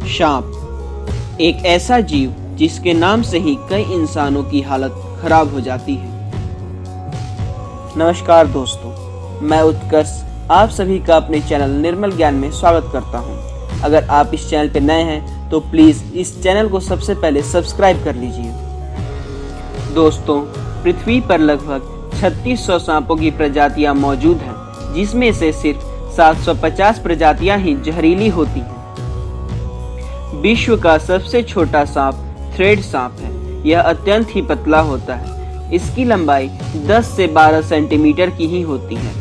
सांप एक ऐसा जीव जिसके नाम से ही कई इंसानों की हालत खराब हो जाती है। नमस्कार दोस्तों, मैं उत्कर्ष आप सभी का अपने चैनल निर्मल ज्ञान में स्वागत करता हूं। अगर आप इस चैनल पर नए हैं तो प्लीज़ इस चैनल को सबसे पहले सब्सक्राइब कर लीजिए। दोस्तों, पृथ्वी पर लगभग 3600 सांपों की प्रजातियां मौजूद हैं, जिसमें से सिर्फ 750 प्रजातियां ही जहरीली होती हैं। विश्व का सबसे छोटा सांप थ्रेड सांप है। यह अत्यंत ही पतला होता है। इसकी लंबाई 10 से 12 सेंटीमीटर की ही होती है।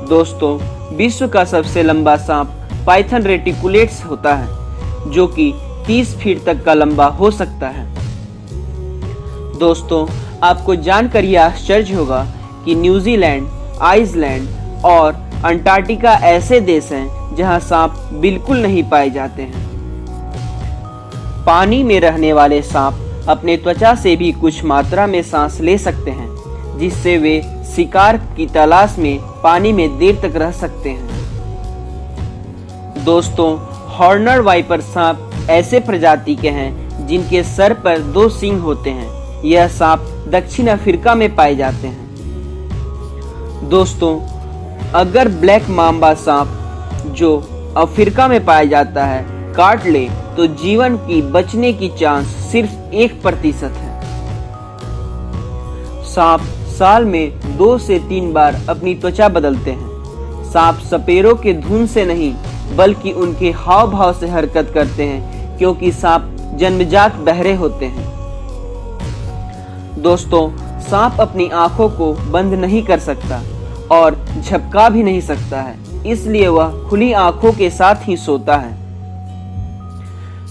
दोस्तों, विश्व का सबसे लंबा सांप पाइथन रेटिकुलेट्स होता है, जो कि 30 फीट तक का लंबा हो सकता है। दोस्तों, आपको जानकर यह आश्चर्य होगा कि न्यूजीलैंड, आइसलैंड और अंटार्कटिका ऐसे देश हैं जहां सांप बिल्कुल नहीं पाए जाते हैं। पानी में रहने वाले सांप अपने त्वचा से भी कुछ मात्रा में सांस ले सकते हैं, जिससे वे शिकार की तलाश में पानी में देर तक रह सकते हैं। दोस्तों, हॉर्नर वाइपर सांप ऐसे प्रजाति के हैं जिनके सर पर 2 सींग होते हैं। यह सांप दक्षिण अफ्रीका में पाए जाते हैं। दोस्तों, अगर ब्लैक माम्बा सांप जो अफ्रीका में पाया जाता है काट ले तो जीवन की बचने की चांस सिर्फ 1% है। सांप साल में 2 से 3 बार अपनी त्वचा बदलते हैं। सांप सपेरों के धुन से नहीं बल्कि उनके हाव भाव से हरकत करते हैं, क्योंकि सांप जन्मजात बहरे होते हैं। दोस्तों, सांप अपनी आंखों को बंद नहीं कर सकता और झपका भी नहीं सकता है, इसलिए वह खुली आंखों के साथ ही सोता है।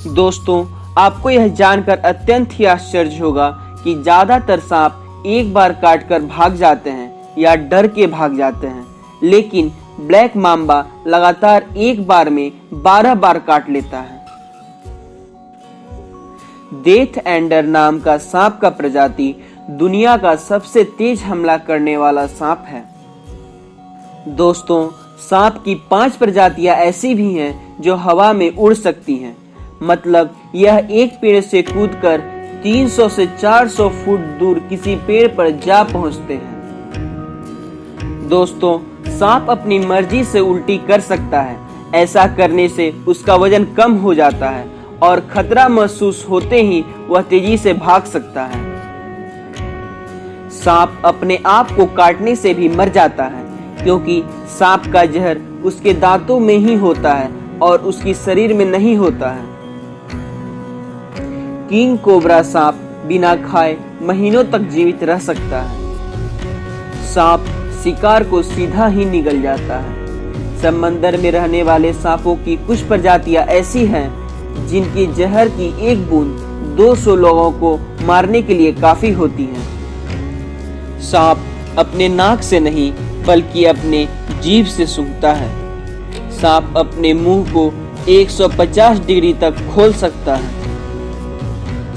दोस्तों, आपको यह जानकर अत्यंत ही आश्चर्य होगा कि ज्यादातर सांप एक बार काटकर भाग जाते हैं या डर के भाग जाते हैं, लेकिन ब्लैक माम्बा लगातार एक बार में 12 बार काट लेता है। डेथ एंडर नाम का सांप का प्रजाति दुनिया का सबसे तेज हमला करने वाला सांप है। दोस्तों, सांप की 5 प्रजातियां ऐसी भी हैं जो हवा में उड़ सकती हैं। मतलब यह एक पेड़ से कूदकर 300 से 400 फुट दूर किसी पेड़ पर जा पहुंचते हैं। दोस्तों, सांप अपनी मर्जी से उल्टी कर सकता है। ऐसा करने से उसका वजन कम हो जाता है और खतरा महसूस होते ही वह तेजी से भाग सकता है। सांप अपने आप को काटने से भी मर जाता है, क्योंकि सांप का जहर उसके दांतों में ही होता है और उसकी शरीर में नहीं होता है। किंग कोबरा सांप बिना खाए महीनों तक जीवित रह सकता है। सांप शिकार को सीधा ही निगल जाता है। समंदर में रहने वाले सांपों की कुछ प्रजातियां ऐसी हैं जिनकी जहर की एक बूंद 200 लोगों को मारने के लिए काफी होती है। सांप अपने नाक से नहीं बल्कि अपने जीभ से सूंघता है। सांप अपने मुंह को 150 डिग्री तक खोल सकता है।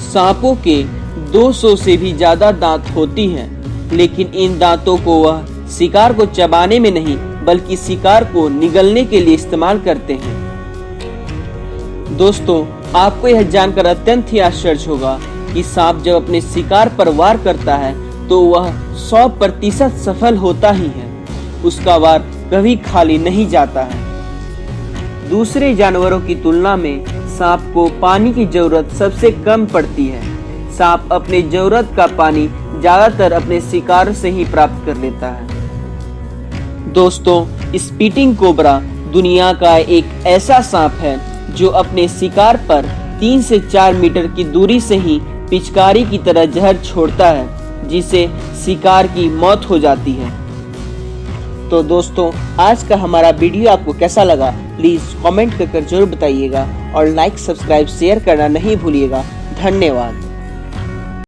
सांपों के 200 से भी ज्यादा दांत होती हैं, लेकिन इन दांतों को वह शिकार को चबाने में नहीं बल्कि शिकार को निगलने के लिए इस्तेमाल करते हैं। दोस्तों, आपको यह जानकर अत्यंत ही आश्चर्य होगा कि सांप जब अपने शिकार पर वार करता है तो वह 100% सफल होता ही है। उसका वार कभी खाली नहीं जाता है। दूसरे जानवरों की तुलना में सांप को पानी की जरूरत सबसे कम पड़ती है। सांप अपने जरूरत का पानी ज्यादातर अपने शिकार से ही प्राप्त कर लेता है। दोस्तों, स्पीटिंग कोबरा दुनिया का एक ऐसा सांप है जो अपने शिकार पर 3 से 4 मीटर की दूरी से ही पिचकारी की तरह जहर छोड़ता है, जिससे शिकार की मौत हो जाती है। तो दोस्तों, आज का हमारा वीडियो आपको कैसा लगा प्लीज कमेंट कर जरूर बताइएगा और लाइक, सब्सक्राइब, शेयर करना नहीं भूलिएगा। धन्यवाद।